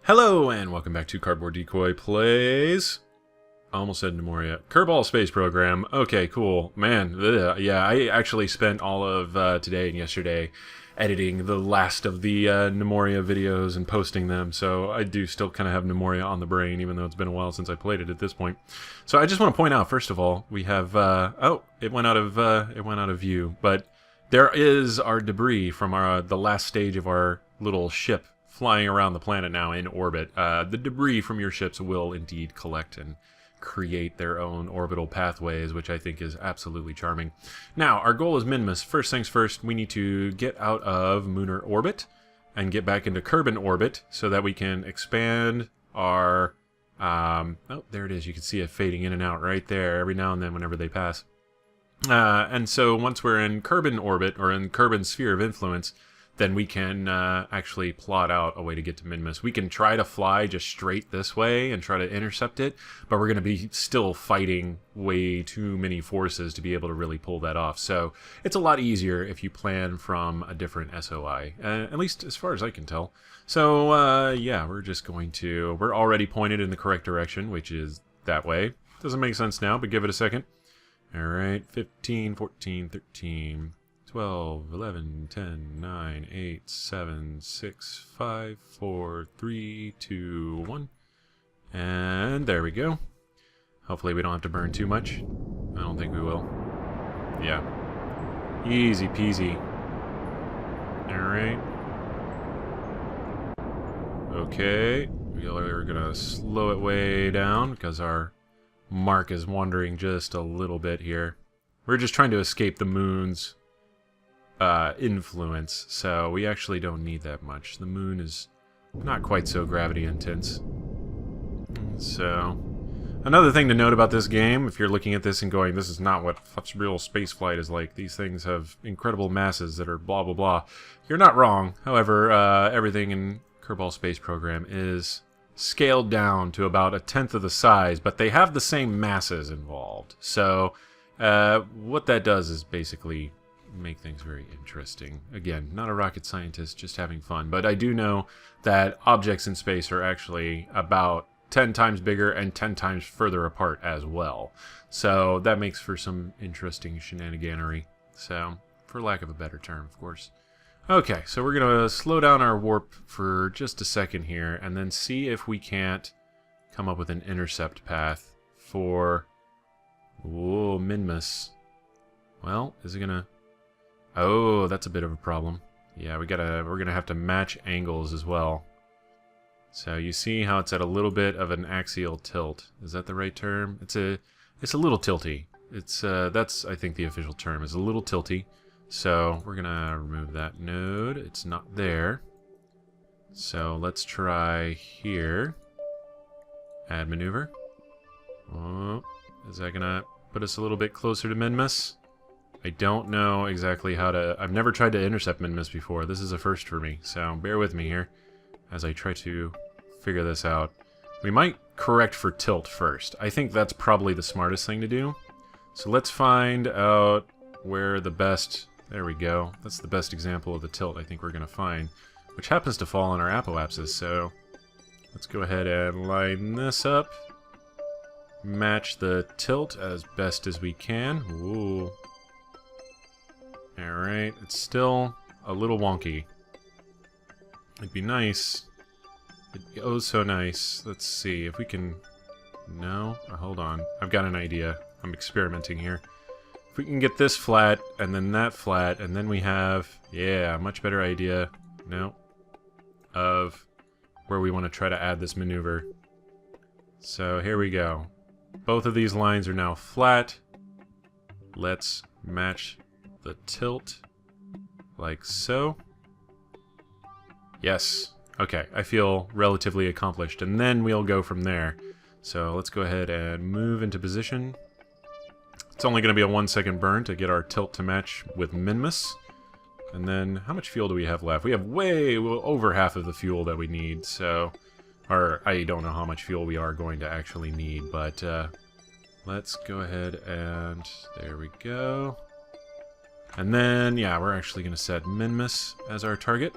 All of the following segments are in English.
Hello and welcome back to Cardboard Decoy Plays. I almost said Nemoria. Kerbal Space Program. Okay, cool. Man, yeah, I actually spent all of today and yesterday editing the last of the Nemoria videos and posting them, so I do still kind of have Nemoria on the brain, even though it's been a while since I played it at this point. So I just want to point out, first of all, we have, oh, it went out of view, but there is our debris from the last stage of our little ship flying around the planet now in orbit. The debris from your ships will indeed collect and create their own orbital pathways, which I think is absolutely charming. Now, our goal is Minmas. First things first, we need to get out of Lunar orbit and get back into Kerbal orbit so that we can expand our... oh, there it is. You can see it fading in and out right there every now and then whenever they pass. And so once we're in Kerbal orbit, or in Kerbal sphere of influence, then we can actually plot out a way to get to Minmas. We can try to fly just straight this way and try to intercept it, but we're going to be still fighting way too many forces to be able to really pull that off. So it's a lot easier if you plan from a different SOI, at least as far as I can tell. So yeah, we're just going to... We're already pointed in the correct direction, which is that way. Doesn't make sense now, but give it a second. All right, 15, 14, 13... 12, 11, 10, 9, 8, 7, 6, 5, 4, 3, 2, 1. And there we go. Hopefully we don't have to burn too much. I don't think we will. Yeah. Easy peasy. Alright. Okay. We're gonna slow it way down because our mark is wandering just a little bit here. We're just trying to escape the moon's influence, so we actually don't need that much. The moon is not quite so gravity intense. So, another thing to note about this game, if you're looking at this and going, this is not what real spaceflight is like, these things have incredible masses that are blah blah blah, you're not wrong. However, everything in Kerbal Space Program is scaled down to about 1/10 of the size, but they have the same masses involved. So, what that does is basically make things very interesting. Again, not a rocket scientist, just having fun. But I do know that objects in space are actually about 10 times bigger and 10 times further apart as well. So that makes for some interesting shenaniganery. So, for lack of a better term, of course. Okay, so we're going to slow down our warp for just a second here, and then see if we can't come up with an intercept path for... Whoa, Minmas. Well, is it going to... Oh, that's a bit of a problem. Yeah, we're gonna have to match angles as well. So you see how it's at a little bit of an axial tilt. Is that the right term? It's a little tilty. It's that's, I think, the official term, is a little tilty. So we're gonna remove that node. It's not there. So let's try here. Add maneuver. Oh, is that gonna put us a little bit closer to Minmas? I don't know exactly how to... I've never tried to intercept Minmas before. This is a first for me, so bear with me here as I try to figure this out. We might correct for tilt first. I think that's probably the smartest thing to do. So let's find out where the best... There we go. That's the best example of the tilt I think we're going to find, which happens to fall on our apoapsis, so let's go ahead and line this up. Match the tilt as best as we can. Ooh. Alright, it's still a little wonky. It'd be nice. It'd be oh so nice. Let's see if we can... No? Oh, hold on. I've got an idea. I'm experimenting here. If we can get this flat, and then that flat, and then we have... Yeah, much better idea. No. Of where we want to try to add this maneuver. So here we go. Both of these lines are now flat. Let's match the tilt, like so. Yes. Okay, I feel relatively accomplished, and then we'll go from there. So let's go ahead and move into position. It's only going to be a 1-second burn to get our tilt to match with Minmas. And then, how much fuel do we have left? We have way over half of the fuel that we need, so... Or, I don't know how much fuel we are going to actually need, but let's go ahead and... There we go. And then, yeah, we're actually going to set Minmas as our target.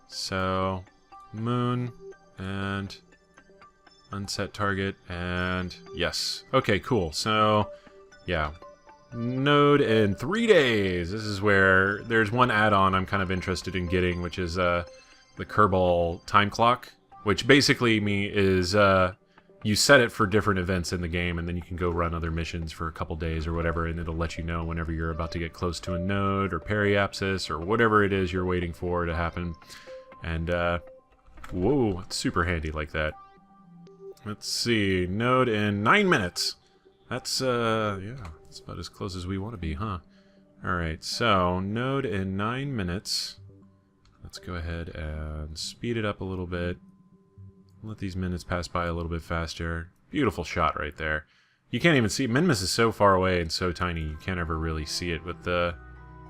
So, moon, and unset target, and yes. Okay, cool. So, yeah. Node in 3 days. This is where there's one add-on I'm kind of interested in getting, which is the Kerbal time clock, which basically is you set it for different events in the game, and then you can go run other missions for a couple days or whatever, and it'll let you know whenever you're about to get close to a node or periapsis or whatever it is you're waiting for to happen. And whoa, it's super handy like that. Let's see, node in 9 minutes. That's yeah, that's about as close as we want to be, huh? Alright, so node in 9 minutes. Let's go ahead and speed it up a little bit. Let these minutes pass by a little bit faster. Beautiful shot right there. You can't even see, Minmas is so far away and so tiny, you can't ever really see it with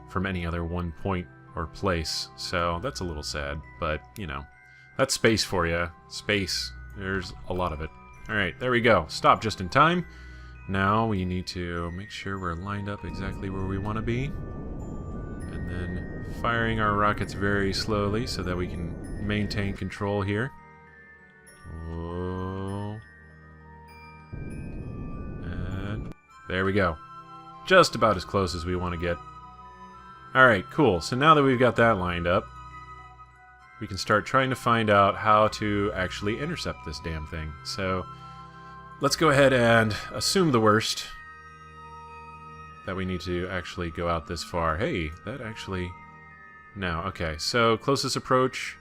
from any other one point or place. So that's a little sad, but you know, that's space for you. Space. There's a lot of it. Alright, there we go. Stop just in time. Now we need to make sure we're lined up exactly where we want to be. And then firing our rockets very slowly so that we can maintain control here. Whoa. And there we go. Just about as close as we want to get. Alright, cool. So now that we've got that lined up, we can start trying to find out how to actually intercept this damn thing. So let's go ahead and assume the worst. That we need to actually go out this far. Hey, that actually... No, okay. So, closest approach.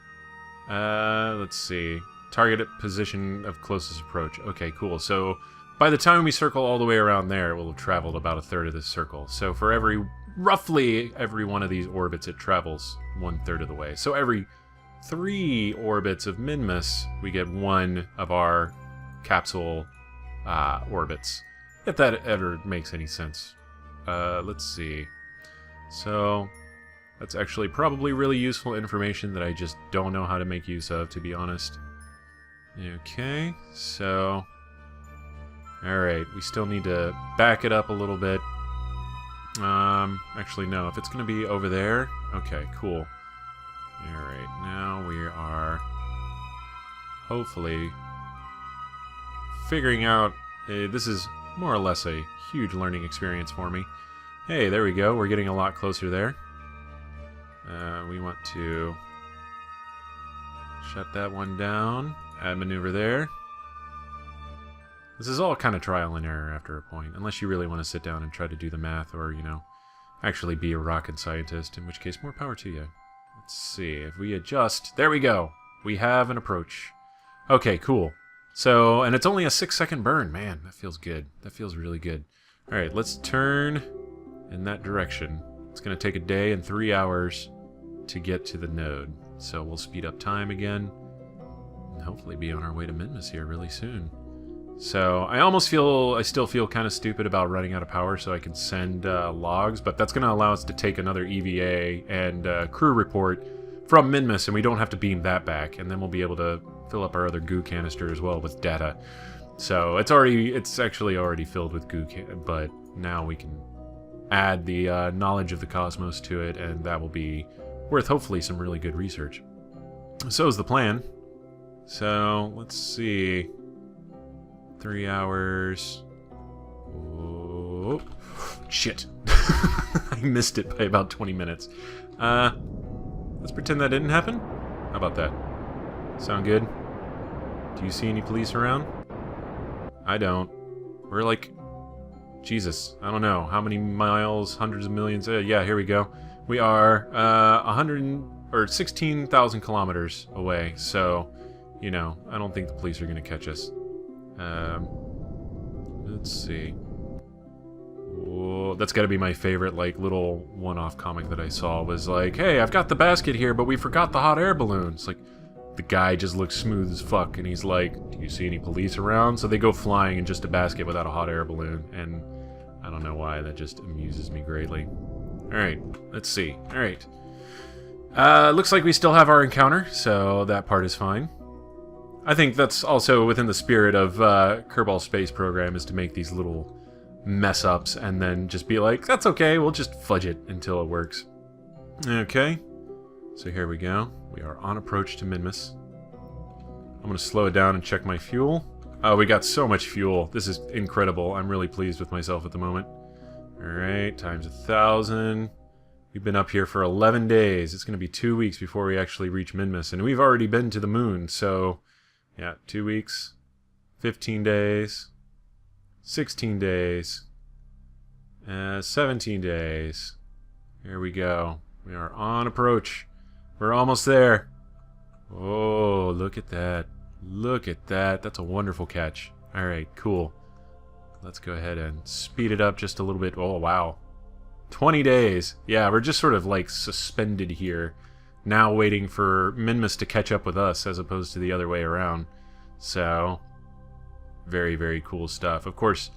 Let's see. Target position of closest approach. Okay, cool. So, by the time we circle all the way around there, we'll have traveled about a third of this circle. So, for roughly every one of these orbits, it travels 1/3 of the way. So, every 3 orbits of Minmas, we get 1 of our capsule orbits. If that ever makes any sense. Let's see. So, that's actually probably really useful information that I just don't know how to make use of, to be honest. Okay, so... Alright, we still need to back it up a little bit. Actually, no, if it's going to be over there... Okay, cool. Alright, now we are hopefully figuring out... this is more or less a huge learning experience for me. Hey, there we go. We're getting a lot closer there. We want to shut that one down. Add maneuver there. This is all kind of trial and error after a point, unless you really want to sit down and try to do the math or, you know, actually be a rocket scientist, in which case more power to you. Let's see, if we adjust, there we go! We have an approach. Okay, cool. So, and it's only a 6-second burn, man, that feels good. That feels really good. Alright, let's turn in that direction. It's going to take a day and 3 hours to get to the node. So we'll speed up time again, and hopefully be on our way to Minmas here really soon. So, I still feel kind of stupid about running out of power so I can send logs, but that's going to allow us to take another EVA and crew report from Minmas, and we don't have to beam that back, and then we'll be able to fill up our other goo canister as well with data. So, it's actually already filled with goo, but now we can add the knowledge of the cosmos to it, and that will be worth hopefully some really good research. So is the plan. So, let's see... 3 hours. Oh, shit. I missed it by about 20 minutes. Let's pretend that didn't happen. How about that? Sound good? Do you see any police around? I don't. We're like... Jesus, I don't know. How many miles? Hundreds of millions? Yeah, here we go. We are 16,000 kilometers away, so, you know, I don't think the police are going to catch us. Let's see. Whoa, that's got to be my favorite, like, little one-off comic that I saw. Was like, hey, I've got the basket here, but we forgot the hot air balloon. It's like, the guy just looks smooth as fuck, and he's like, do you see any police around? So they go flying in just a basket without a hot air balloon, and I don't know why, that just amuses me greatly. Alright, let's see. Alright. Looks like we still have our encounter, so that part is fine. I think that's also within the spirit of Kerbal Space Program, is to make these little mess-ups and then just be like, that's okay, we'll just fudge it until it works. Okay, so here we go. We are on approach to Minmas. going to slow it down and check my fuel. Oh, we got so much fuel. This is incredible. I'm really pleased with myself at the moment. Alright, times 1,000. We've been up here for 11 days. It's going to be 2 weeks before we actually reach Minmas. And we've already been to the moon, so... yeah, 2 weeks. 15 days. 16 days. 17 days. Here we go. We are on approach. We're almost there. Oh, look at that. Look at that. That's a wonderful catch. Alright, cool. Let's go ahead and speed it up just a little bit. Oh, wow. 20 days. Yeah, we're just sort of like suspended here. Now waiting for Minmas to catch up with us as opposed to the other way around. So, very, very cool stuff. Of course,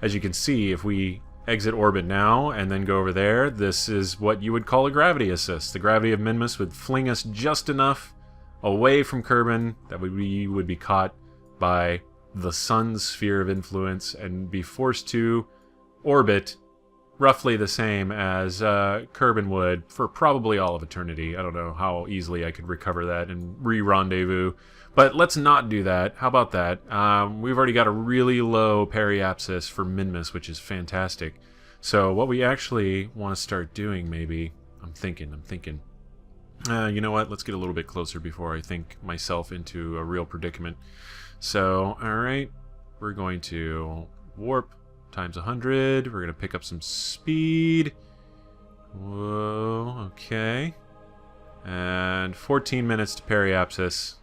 as you can see, if we exit orbit now and then go over there, this is what you would call a gravity assist. The gravity of Minmas would fling us just enough away from Kerbin that we would be caught by the sun's sphere of influence and be forced to orbit roughly the same as Kerbin would for probably all of eternity. I don't know how easily I could recover that and re-rendezvous. But let's not do that. How about that? We've already got a really low periapsis for Minmas, which is fantastic. So what we actually want to start doing, maybe... I'm thinking. You know what? Let's get a little bit closer before I think myself into a real predicament. So, alright. We're going to warp times 100. We're going to pick up some speed. Whoa, okay. And 14 minutes to periapsis.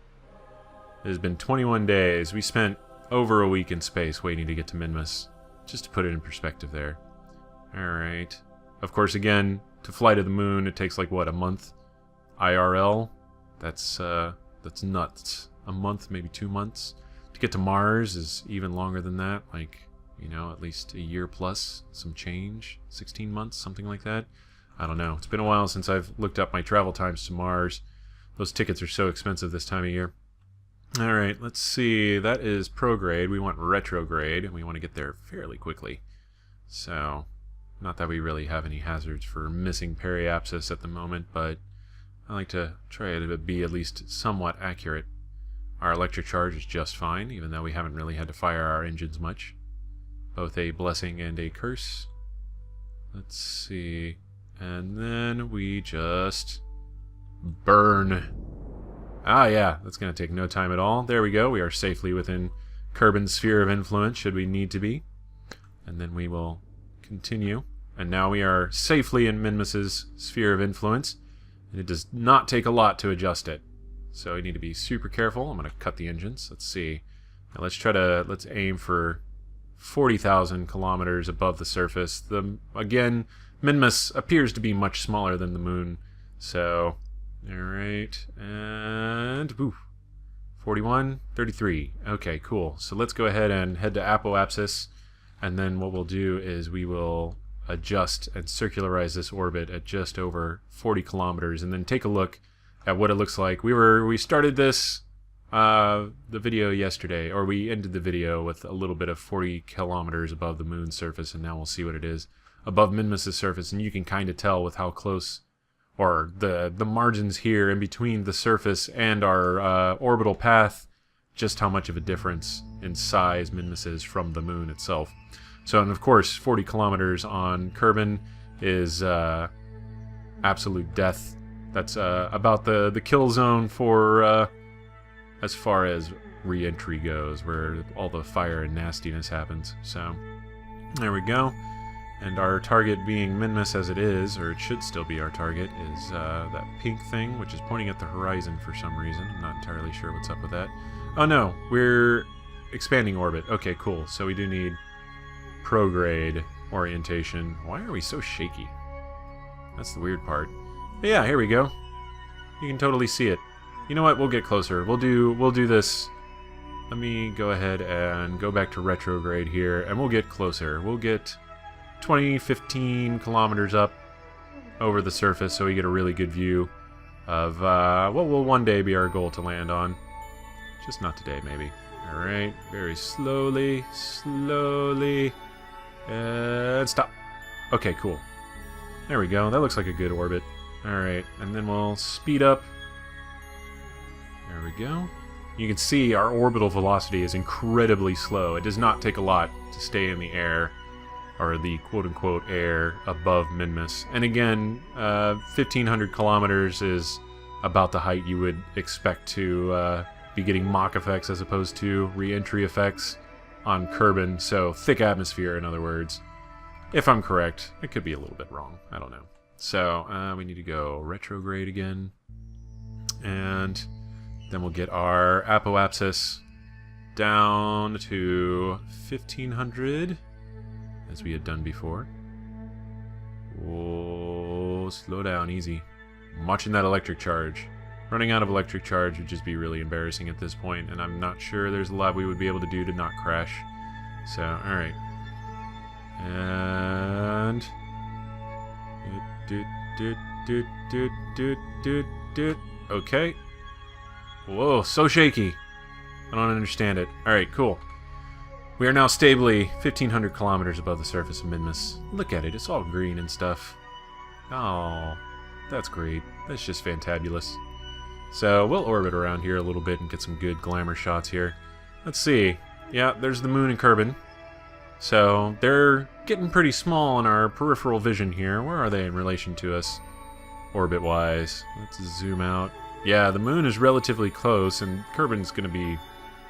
It has been 21 days. We spent over a week in space waiting to get to Minmas. Just to put it in perspective there. Alright. Of course, again, to fly to the moon, it takes like, what, a month? IRL? That's nuts. A month, maybe 2 months. To get to Mars is even longer than that. Like, you know, at least a year plus some change. 16 months, something like that. I don't know. It's been a while since I've looked up my travel times to Mars. Those tickets are so expensive this time of year. Alright, let's see. That is prograde. We want retrograde, and we want to get there fairly quickly. So, not that we really have any hazards for missing periapsis at the moment, but I like to try to be at least somewhat accurate. Our electric charge is just fine, even though we haven't really had to fire our engines much. Both a blessing and a curse. Let's see. And then we just burn. Ah, yeah, that's going to take no time at all. There we go. We are safely within Kerbin's sphere of influence, should we need to be. And then we will continue. And now we are safely in Minmas's sphere of influence. And it does not take a lot to adjust it. So we need to be super careful. I'm going to cut the engines. Let's see. Now let's aim for 40,000 kilometers above the surface. Again, Minmas appears to be much smaller than the moon. So... alright, and... oof, 41, 33. Okay, cool. So let's go ahead and head to apoapsis, and then what we'll do is we will adjust and circularize this orbit at just over 40 kilometers, and then take a look at what it looks like. We started this, the video yesterday, or we ended the video with a little bit of 40 kilometers above the moon's surface, and now we'll see what it is above Minmas's surface, and you can kind of tell with how close... or the margins here in between the surface and our orbital path, just how much of a difference in size Minmas is from the moon itself. So, and of course, 40 kilometers on Kerbin is absolute death. That's about the kill zone for as far as re-entry goes, where all the fire and nastiness happens. So, there we go. And our target being Minmas as it is, or it should still be our target, is that pink thing, which is pointing at the horizon for some reason. I'm not entirely sure what's up with that. Oh no, we're expanding orbit. Okay, cool. So we do need prograde orientation. Why are we so shaky? That's the weird part. But yeah, here we go. You can totally see it. You know what? We'll get closer. We'll do this. Let me go ahead and go back to retrograde here, and we'll get closer. We'll get 20, 15 kilometers up over the surface, so we get a really good view of what will one day be our goal to land on. Just not today, maybe. Alright, very slowly, and stop. Okay, cool. There we go. That looks like a good orbit. Alright, and then we'll speed up. There we go. You can see our orbital velocity is incredibly slow. It does not take a lot to stay in the air, or the quote-unquote air above Minmas. And again, 1,500 kilometers is about the height you would expect to be getting Mach effects as opposed to re-entry effects on Kerbin. So thick atmosphere, in other words. If I'm correct. It could be a little bit wrong. I don't know. So we need to go retrograde again. And then we'll get our apoapsis down to 1,500, as we had done before. Whoa, slow down, easy. I'm watching that electric charge. Running out of electric charge would just be really embarrassing at this point, and I'm not sure there's a lot we would be able to do to not crash. So, alright. And... Okay. Whoa, so shaky. I don't understand it. Alright, cool. We are now stably 1,500 kilometers above the surface of Minmas. Look at it, it's all green and stuff. Oh, that's great. That's just fantabulous. So, we'll orbit around here a little bit and get some good glamour shots here. Let's see. Yeah, there's the moon and Kerbin. So, they're getting pretty small in our peripheral vision here. Where are they in relation to us, orbit-wise? Let's zoom out. Yeah, the moon is relatively close, and Kerbin's going to be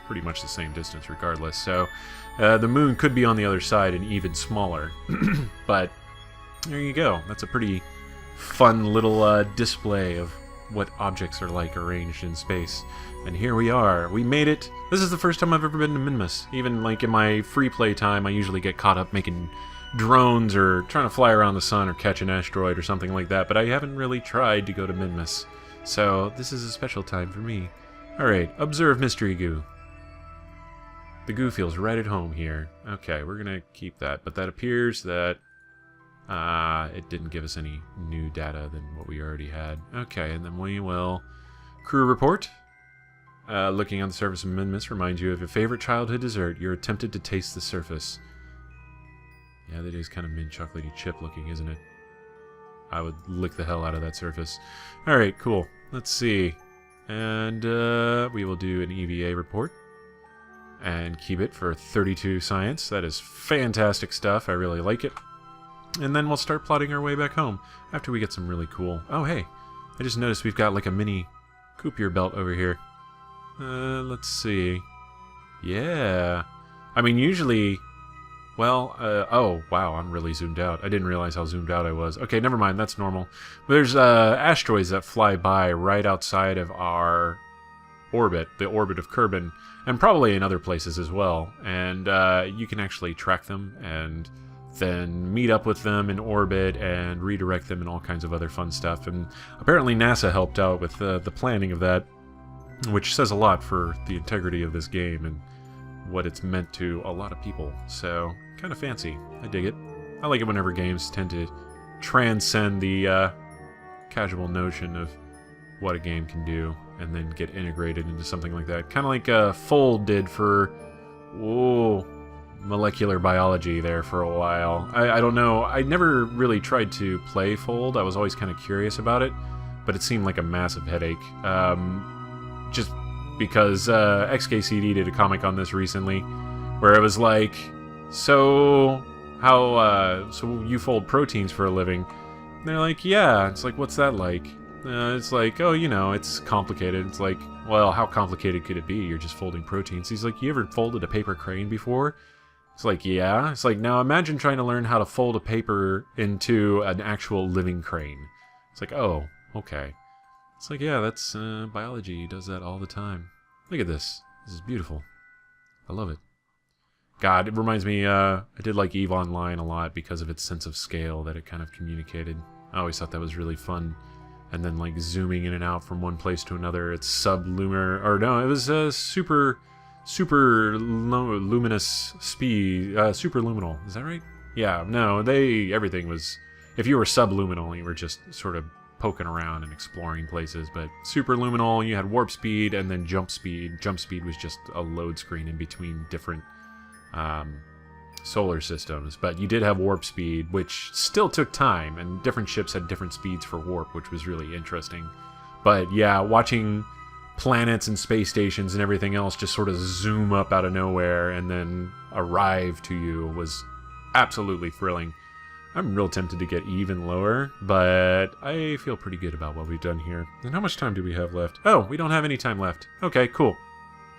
pretty much the same distance regardless. So, the moon could be on the other side and even smaller. But, there you go. That's a pretty fun little display of what objects are like arranged in space. And here we are. We made it. This is the first time I've ever been to Minmas. Even like in my free play time, I usually get caught up making drones or trying to fly around the sun or catch an asteroid or something like that, but I haven't really tried to go to Minmas. So this is a special time for me. Alright, observe mystery goo. The goo feels right at home here. Okay, we're gonna keep that, but that appears that it didn't give us any new data than what we already had. Okay, and then we will... Crew report. Looking on the surface of Minmas reminds you of your favorite childhood dessert. You're tempted to taste the surface. Yeah, that is kind of mint chocolatey chip looking, isn't it? I would lick the hell out of that surface. Alright, cool. Let's see. And we will do an EVA report. And keep it for 32 science. That is fantastic stuff. I really like it. And then we'll start plotting our way back home after we get some really cool... Oh, hey. I just noticed we've got like a mini Coupier belt over here. Let's see. Yeah. I mean, usually... Well, oh, wow, I'm really zoomed out. I didn't realize how zoomed out I was. Okay, never mind, that's normal. There's asteroids that fly by right outside of our orbit, the orbit of Kerbin, and probably in other places as well. And you can actually track them and then meet up with them in orbit and redirect them and all kinds of other fun stuff. And apparently NASA helped out with the planning of that, which says a lot for the integrity of this game and what it's meant to a lot of people. So, kind of fancy. I dig it. I like it whenever games tend to transcend the casual notion of what a game can do and then get integrated into something like that. Kind of like Fold did for molecular biology there for a while. I don't know. I never really tried to play Fold. I was always kind of curious about it, but it seemed like a massive headache. Just because XKCD did a comic on this recently, where it was like, so you fold proteins for a living? And they're like, yeah. It's like, what's that like? It's like, oh, you know, it's complicated. It's like, well, how complicated could it be? You're just folding proteins. He's like, you ever folded a paper crane before? It's like, yeah. It's like, now imagine trying to learn how to fold a paper into an actual living crane. It's like, oh, okay. It's like, yeah, that's biology does that all the time. Look at this. This is beautiful. I love it. God, it reminds me, I did like EVE Online a lot because of its sense of scale that it kind of communicated. I always thought that was really fun. And then, like, zooming in and out from one place to another, it's sublunar, or no, it was super luminous speed, superluminal. Is that right? Yeah, no, everything was, if you were subluminal, you were just sort of poking around and exploring places, but superluminal, you had warp speed and then jump speed. Jump speed was just a load screen in between different solar systems, but you did have warp speed, which still took time, and different ships had different speeds for warp, which was really interesting. But yeah, planets and space stations and everything else just sort of zoom up out of nowhere and then arrive to you was absolutely thrilling. I'm real tempted to get even lower, but I feel pretty good about what we've done here. And how much time do we have left? Oh, we don't have any time left. Okay, cool.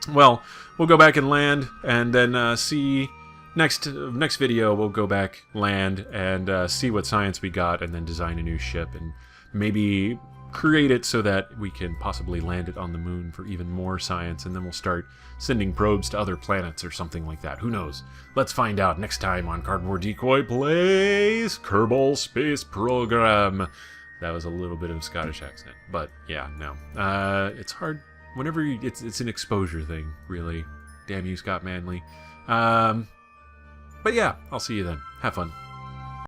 Well, we'll go back and land, and then see... Next video, we'll go back, land, and see what science we got, and then design a new ship, and maybe create it so that we can possibly land it on the moon for even more science, and then we'll start sending probes to other planets or something like that. Who knows? Let's find out next time on Cardboard Decoy Plays Kerbal Space Program. That was a little bit of a Scottish accent, but yeah, no. It's hard whenever it's an exposure thing, really. Damn you, Scott Manley. But yeah, I'll see you then. Have fun.